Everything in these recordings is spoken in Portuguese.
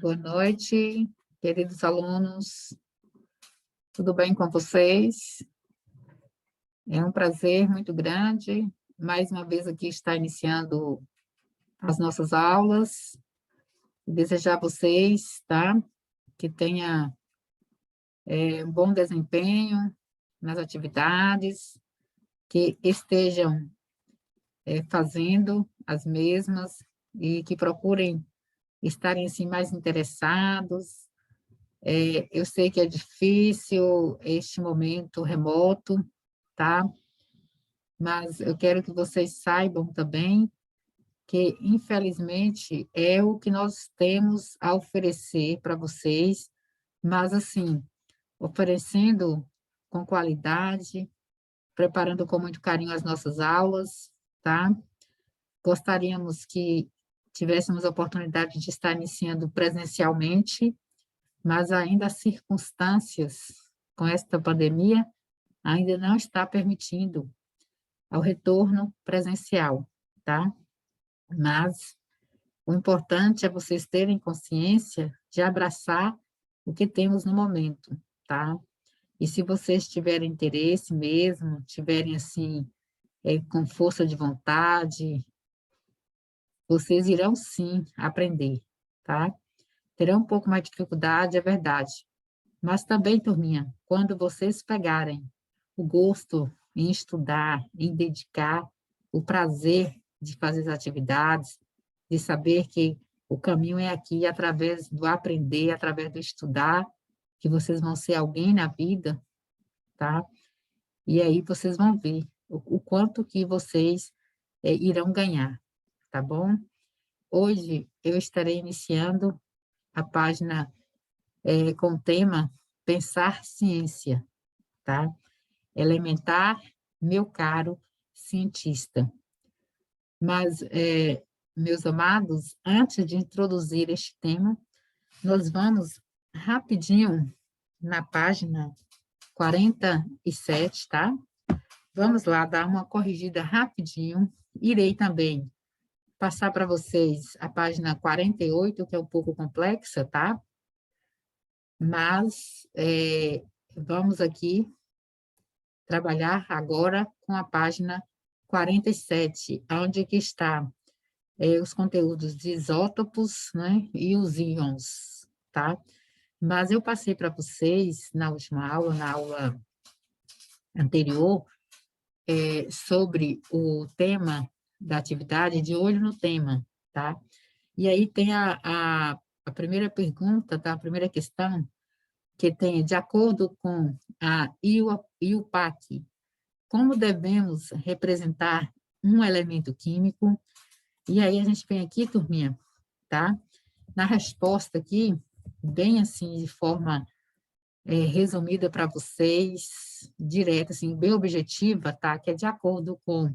Boa noite, queridos alunos. Tudo bem com vocês? É um prazer muito grande, mais uma vez aqui estar iniciando as nossas aulas. E desejar a vocês, tá? Que tenha um bom desempenho nas atividades, que estejam fazendo as mesmas e que procurem estarem assim mais interessados. Eu sei que é difícil este momento remoto, tá? Mas eu quero que vocês saibam também que, infelizmente, é o que nós temos a oferecer para vocês, mas, assim, oferecendo com qualidade, preparando com muito carinho as nossas aulas, tá? Gostaríamos que tivéssemos a oportunidade de estar iniciando presencialmente, mas ainda as circunstâncias com esta pandemia ainda não está permitindo ao retorno presencial, tá? Mas o importante é vocês terem consciência de abraçar o que temos no momento, tá? E se vocês tiverem interesse mesmo, tiverem assim, com força de vontade, vocês irão sim aprender, tá? Terão um pouco mais de dificuldade, é verdade. Mas também, turminha, quando vocês pegarem o gosto em estudar, em dedicar, o prazer de fazer as atividades, de saber que o caminho é aqui, através do aprender, através do estudar, que vocês vão ser alguém na vida, tá? E aí vocês vão ver o quanto que vocês irão ganhar, tá bom? Hoje eu estarei iniciando a página com o tema Pensar Ciência, tá? Elementar, meu caro cientista. Mas, meus amados, antes de introduzir este tema, nós vamos rapidinho na página 47, tá? Vamos lá dar uma corrigida rapidinho. Irei também passar para vocês a página 48, que é um pouco complexa, tá? Mas vamos aqui trabalhar agora com a página 47, onde que está os conteúdos de isótopos, né, e os íons, tá? Mas eu passei para vocês, na última aula, na aula anterior, sobre o tema da atividade, de olho no tema, tá? E aí tem a primeira pergunta, tá? A primeira questão, que tem, de acordo com a IUPAC, como devemos representar um elemento químico? E aí a gente vem aqui, turminha, tá? Na resposta aqui, bem assim, de forma resumida para vocês, direta, assim, bem objetiva, tá? Que é de acordo com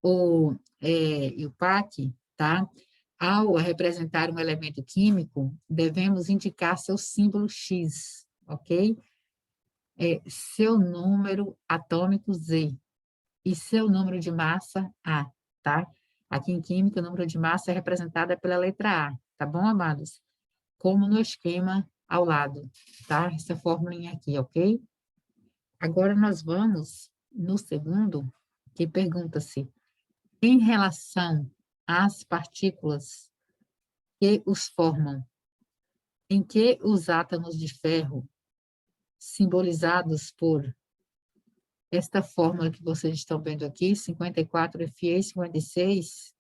o IUPAC, tá? Ao representar um elemento químico, devemos indicar seu símbolo X, ok? Seu número atômico Z e seu número de massa A, tá? Aqui em química, o número de massa é representado pela letra A, tá bom, amados? Como no esquema ao lado, tá? Essa formulinha aqui, ok? Agora nós vamos no segundo, que pergunta-se, em relação às partículas que os formam, em que os átomos de ferro, simbolizados por esta fórmula que vocês estão vendo aqui, 54 Fe 56,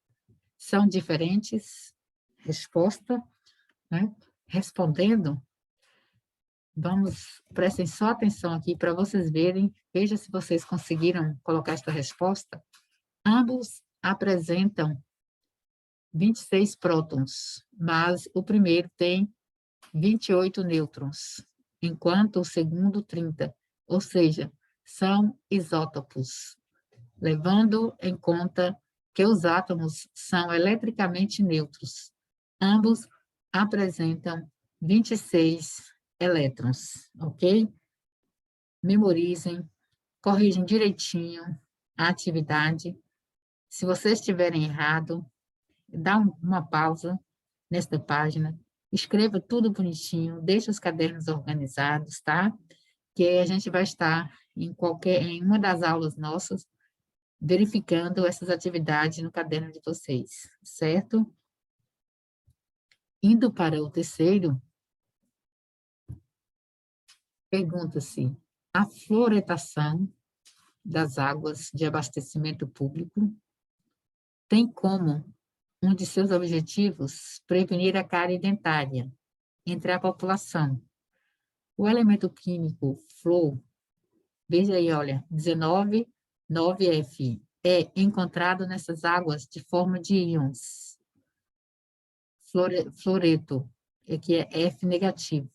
são diferentes? Resposta, né? Respondendo, prestem só atenção aqui para vocês verem, veja se vocês conseguiram colocar esta resposta. Ambos apresentam 26 prótons, mas o primeiro tem 28 nêutrons, enquanto o segundo 30, ou seja, são isótopos, levando em conta que os átomos são eletricamente neutros. Ambos apresentam 26 elétrons, ok? Memorizem, corrigem direitinho a atividade. Se vocês estiverem errado, dá uma pausa nesta página, escreva tudo bonitinho, deixa os cadernos organizados, tá? Que aí a gente vai estar em uma das aulas nossas, verificando essas atividades no caderno de vocês, certo? Indo para o terceiro, pergunta-se: a fluoretação das águas de abastecimento público tem como um de seus objetivos prevenir a cárie dentária entre a população. O elemento químico flúor, veja aí, olha, 19,9F, é encontrado nessas águas de forma de íons. Fluoreto, que é F negativo.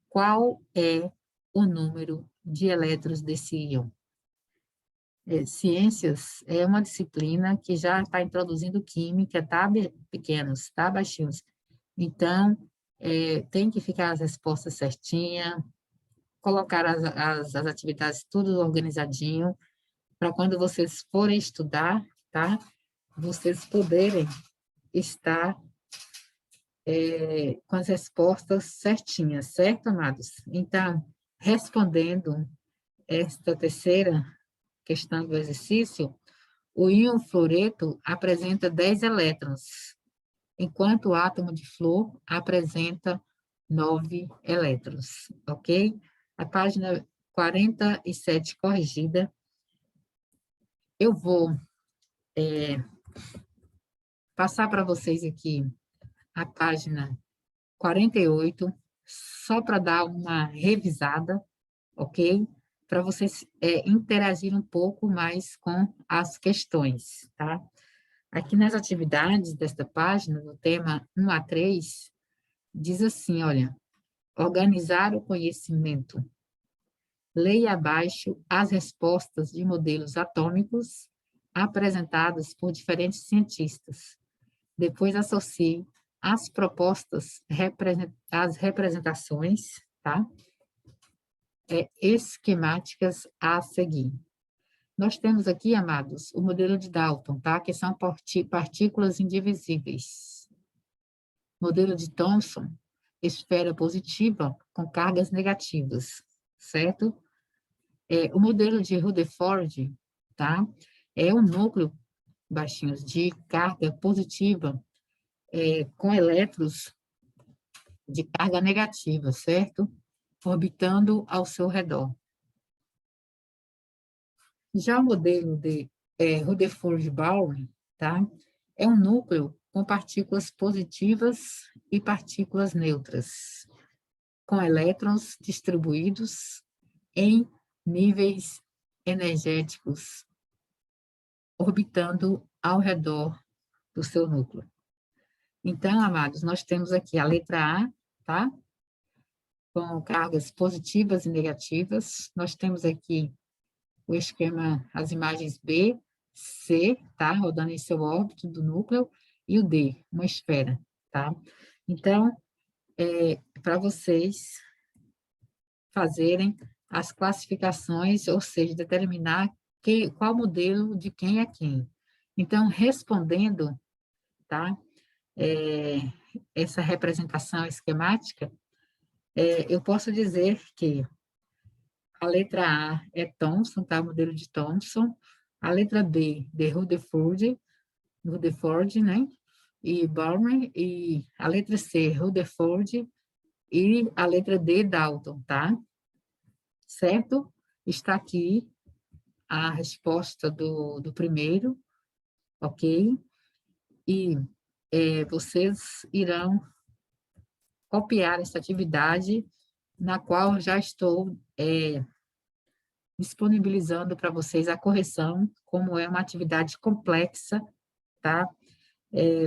Qual é o número de elétrons desse íon? Ciências é uma disciplina que já está introduzindo química, tá pequenos, tá baixinhos. Então, tem que ficar as respostas certinhas, colocar as atividades tudo organizadinho, para quando vocês forem estudar, tá? Vocês poderem estar com as respostas certinhas, certo, amados? Então, respondendo esta terceira questão do exercício, o íon fluoreto apresenta 10 elétrons, enquanto o átomo de flúor apresenta 9 elétrons, ok? A página 47 corrigida. Eu vou passar para vocês aqui a página 48, só para dar uma revisada, ok? Para vocês interagirem um pouco mais com as questões, tá? Aqui nas atividades desta página, no tema 1 a 3, diz assim, olha, organizar o conhecimento. Leia abaixo as respostas de modelos atômicos apresentadas por diferentes cientistas. Depois associe as propostas, as representações, tá? Esquemáticas a seguir. Nós temos aqui, amados, o modelo de Dalton, tá? Que são partículas indivisíveis. Modelo de Thomson, esfera positiva com cargas negativas, certo? O modelo de Rutherford, tá? É um núcleo, baixinhos, de carga positiva com elétrons de carga negativa, certo? Orbitando ao seu redor. Já o modelo de Rutherford-Bowen, tá? É um núcleo com partículas positivas e partículas neutras, com elétrons distribuídos em níveis energéticos, orbitando ao redor do seu núcleo. Então, amados, nós temos aqui a letra A, tá? Com cargas positivas e negativas. Nós temos aqui o esquema, as imagens B, C, tá? Rodando em seu órbito do núcleo, e o D, uma esfera, tá? Então, para vocês fazerem as classificações, ou seja, determinar qual modelo de quem é quem. Então, respondendo, tá? Essa representação esquemática, eu posso dizer que a letra A é Thomson, tá? O modelo de Thomson. A letra B, de Rutherford, né? E Balmer. E a letra C, Rutherford. E a letra D, Dalton, tá? Certo? Está aqui a resposta do primeiro, ok? E vocês irão copiar essa atividade, na qual já estou disponibilizando para vocês a correção, como é uma atividade complexa, tá?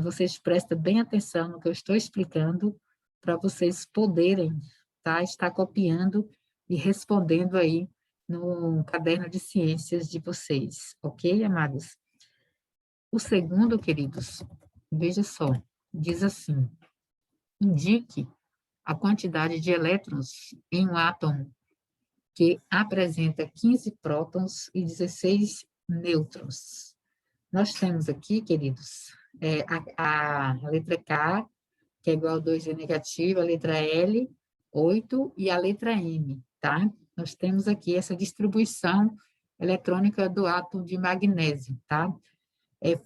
Vocês prestem bem atenção no que eu estou explicando, para vocês poderem, tá, estar copiando e respondendo aí no caderno de ciências de vocês, ok, amados? O segundo, queridos, veja só, diz assim: indique a quantidade de elétrons em um átomo que apresenta 15 prótons e 16 nêutrons. Nós temos aqui, queridos, a letra K, que é igual a 2G negativo, a letra L, 8, e a letra M, tá? Nós temos aqui essa distribuição eletrônica do átomo de magnésio, tá?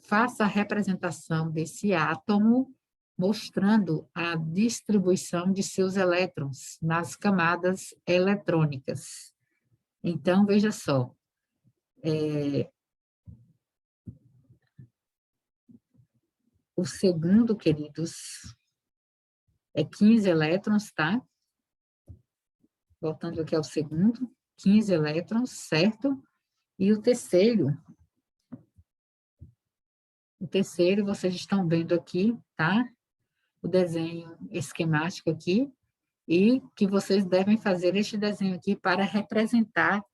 Faça a representação desse átomo mostrando a distribuição de seus elétrons nas camadas eletrônicas. Então, veja só, o segundo, queridos, é 15 elétrons, tá? Voltando aqui ao segundo, 15 elétrons, certo? E o terceiro, vocês estão vendo aqui, tá? O desenho esquemático aqui, e que vocês devem fazer este desenho aqui para representar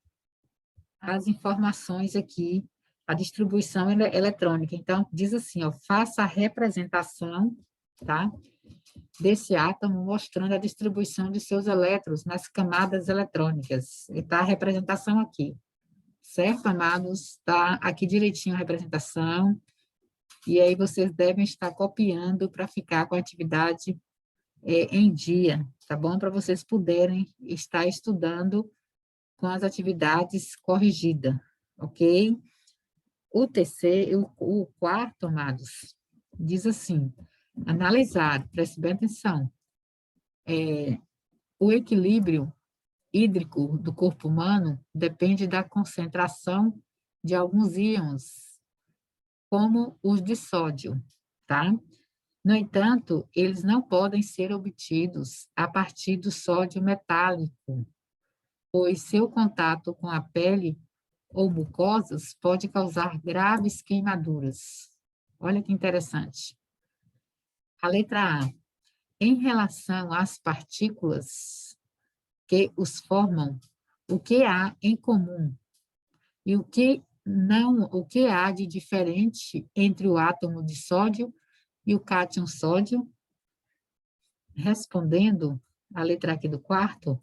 as informações aqui, a distribuição eletrônica. Então, diz assim, ó, faça a representação, tá? Desse átomo, mostrando a distribuição de seus elétrons nas camadas eletrônicas. E tá a representação aqui. Certo, amados? Está aqui direitinho a representação. E aí vocês devem estar copiando para ficar com a atividade em dia, tá bom? Para vocês poderem estar estudando com as atividades corrigidas, ok? O quarto, amados, diz assim, analisar, preste bem atenção, o equilíbrio hídrico do corpo humano depende da concentração de alguns íons, como os de sódio, tá? No entanto, eles não podem ser obtidos a partir do sódio metálico, pois seu contato com a pele ou mucosas pode causar graves queimaduras. Olha que interessante. A letra A. Em relação às partículas que os formam, o que há em comum e o que há de diferente entre o átomo de sódio e o cátion sódio? Respondendo a letra aqui do quarto,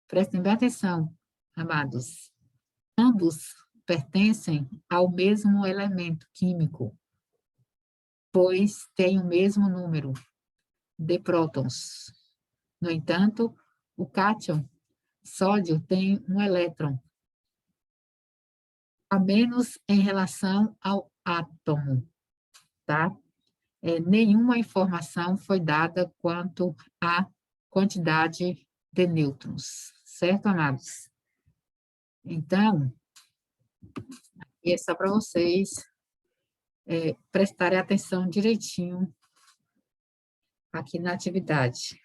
prestem bem atenção, amados. Ambos pertencem ao mesmo elemento químico, pois têm o mesmo número de prótons. No entanto, o cátion sódio tem um elétron a menos em relação ao átomo, tá? Nenhuma informação foi dada quanto à quantidade de nêutrons, certo, amados? Então, é só para vocês prestarem atenção direitinho aqui na atividade.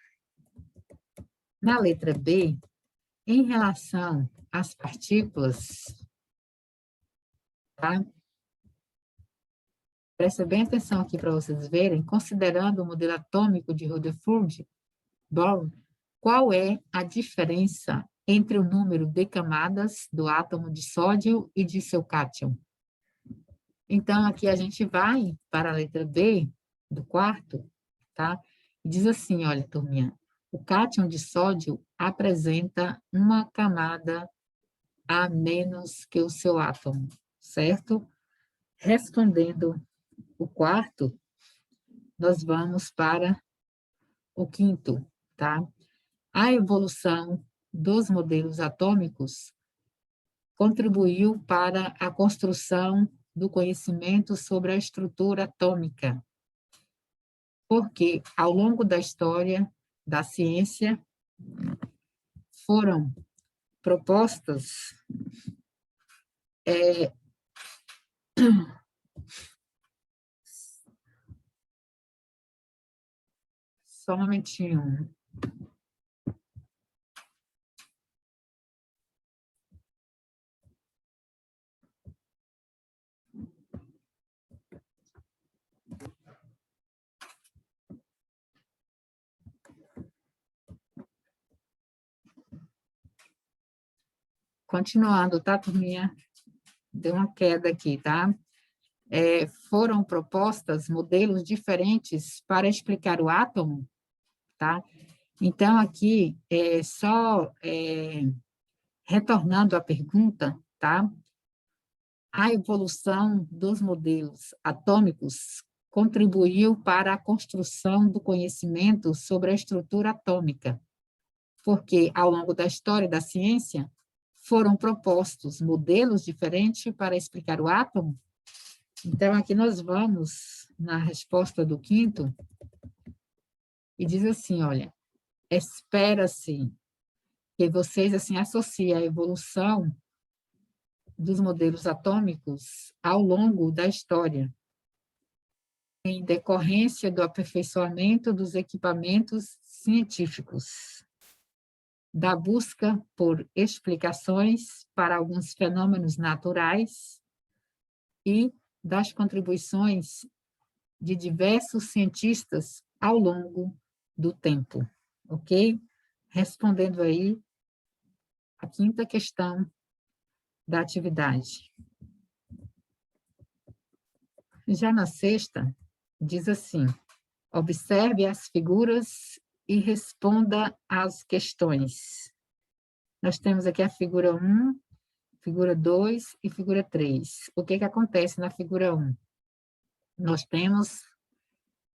Na letra B, em relação às partículas, tá? Presta bem atenção aqui para vocês verem, considerando o modelo atômico de Rutherford Bohr, qual é a diferença entre o número de camadas do átomo de sódio e de seu cátion? Então, aqui a gente vai para a letra B, do quarto, tá? E diz assim, olha, turminha, o cátion de sódio apresenta uma camada a menos que o seu átomo, certo? Respondendo o quarto, nós vamos para o quinto, tá? A evolução dos modelos atômicos contribuiu para a construção do conhecimento sobre a estrutura atômica, porque, ao longo da história da ciência, foram propostas só um momentinho. Continuando, tá, turminha? Deu uma queda aqui, tá? Foram propostas modelos diferentes para explicar o átomo, tá? Então, aqui, retornando à pergunta, tá? A evolução dos modelos atômicos contribuiu para a construção do conhecimento sobre a estrutura atômica, porque, ao longo da história da ciência, foram propostos modelos diferentes para explicar o átomo. Então, aqui nós vamos na resposta do quinto, e diz assim, olha, espera-se que vocês assim associem a evolução dos modelos atômicos ao longo da história, em decorrência do aperfeiçoamento dos equipamentos científicos, da busca por explicações para alguns fenômenos naturais e das contribuições de diversos cientistas ao longo do tempo, ok? Respondendo aí a quinta questão da atividade. Já na sexta, diz assim, observe as figuras e responda às questões. Nós temos aqui a figura 1, figura 2 e figura 3. O que acontece na figura 1? Nós temos,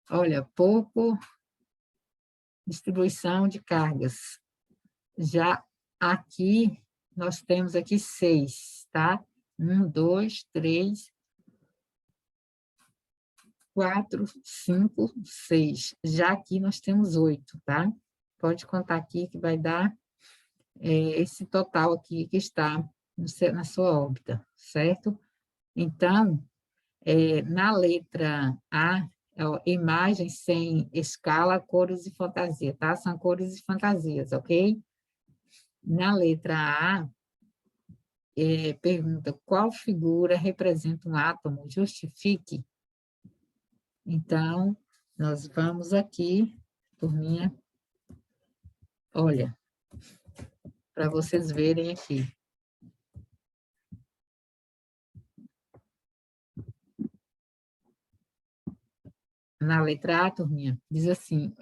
olha, pouco distribuição de cargas. Já aqui, nós temos aqui 6, tá? 1, 2, 3, 4, 5, 6. Já aqui nós temos 8, tá? Pode contar aqui que vai dar esse total aqui que está na sua órbita, certo? Então, na letra A, imagem sem escala, cores e fantasia, tá? São cores e fantasias, ok? Na letra A, pergunta qual figura representa um átomo, justifique. Então, nós vamos aqui, turminha, olha, para vocês verem aqui. Na letra A, turminha, diz assim,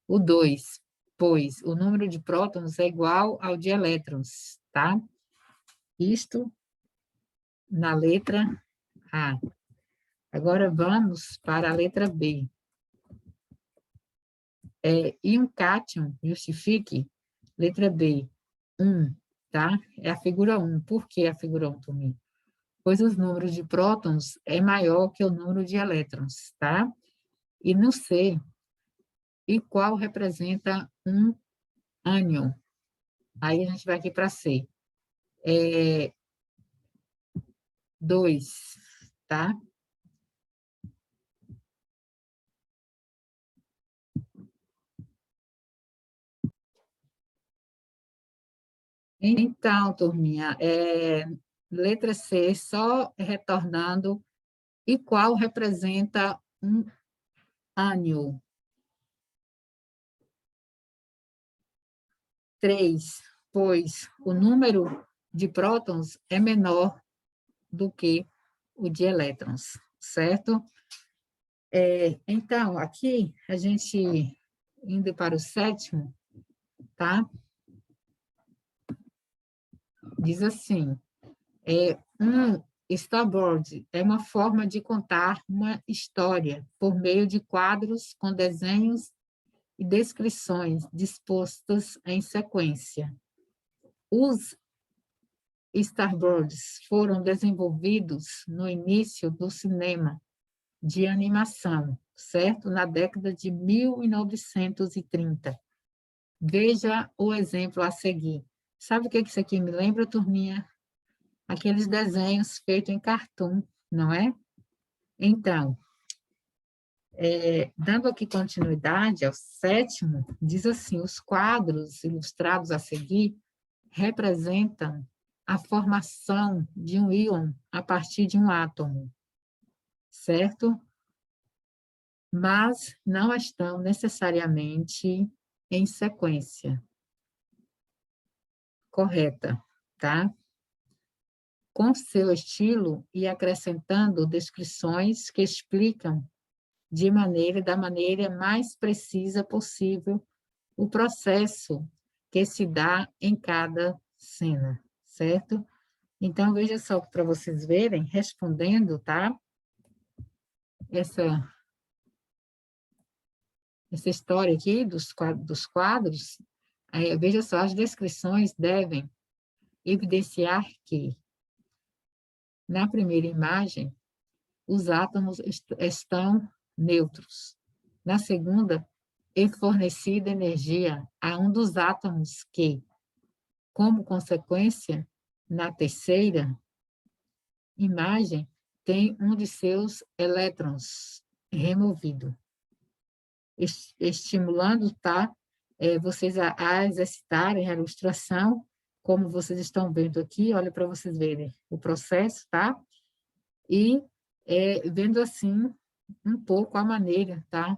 o 2, pois o número de prótons é igual ao de elétrons, tá? Isto na letra A. Agora vamos para a letra B. E um cátion, justifique, letra B, 1, tá? É a figura 1. Por que a figura 1, turminha? Pois os números de prótons é maior que o número de elétrons, tá? E no C, e qual representa um ânion? Aí a gente vai aqui para C. 2, tá? Então, turminha, letra C, só retornando, e qual representa um ânion? 3, pois o número de prótons é menor do que o de elétrons, certo? Então, aqui, a gente indo para o sétimo, tá? Diz assim, um storyboard é uma forma de contar uma história por meio de quadros com desenhos e descrições dispostas em sequência. Os storyboards foram desenvolvidos no início do cinema de animação, certo? Na década de 1930. Veja o exemplo a seguir. Sabe o que isso aqui me lembra, turminha? Aqueles desenhos feitos em cartoon, não é? Então, dando aqui continuidade ao sétimo, diz assim, os quadros ilustrados a seguir representam a formação de um íon a partir de um átomo, certo? Mas não estão necessariamente em sequência correta, tá? Com seu estilo e acrescentando descrições que explicam da maneira mais precisa possível o processo que se dá em cada cena, certo? Então, veja só para vocês verem, respondendo, tá? essa história aqui dos quadros, veja só, as descrições devem evidenciar que, na primeira imagem, os átomos estão neutros. Na segunda, é fornecida energia a um dos átomos que, como consequência, na terceira imagem, tem um de seus elétrons removido, estimulando, tá? Vocês a exercitarem a ilustração, como vocês estão vendo aqui, olha para vocês verem o processo, tá? E vendo assim um pouco a maneira, tá?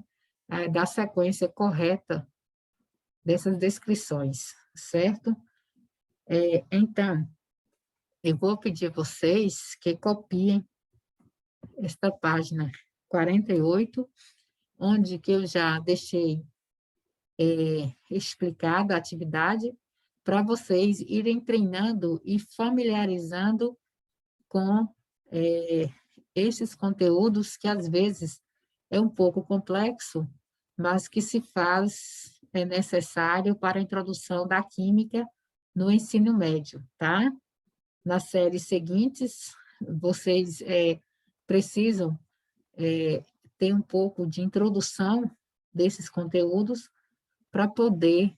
Da sequência correta dessas descrições, certo? Então, eu vou pedir a vocês que copiem esta página 48, onde que eu já deixei explicada a atividade, para vocês irem treinando e familiarizando com esses conteúdos que, às vezes, é um pouco complexo, mas que se faz necessário para a introdução da química no ensino médio, tá? Nas séries seguintes, vocês precisam ter um pouco de introdução desses conteúdos para poder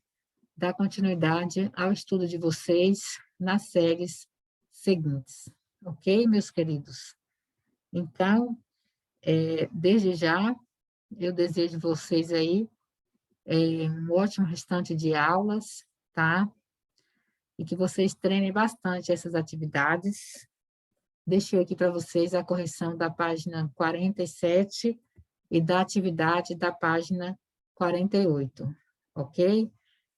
dar continuidade ao estudo de vocês nas séries seguintes. Ok, meus queridos? Então, desde já, eu desejo vocês aí um ótimo restante de aulas, tá? E que vocês treinem bastante essas atividades. Deixei aqui para vocês a correção da página 47 e da atividade da página 48, ok?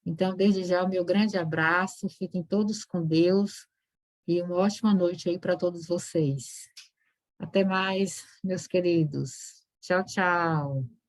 Então, desde já, o meu grande abraço, fiquem todos com Deus e uma ótima noite aí para todos vocês. Até mais, meus queridos. Tchau, tchau.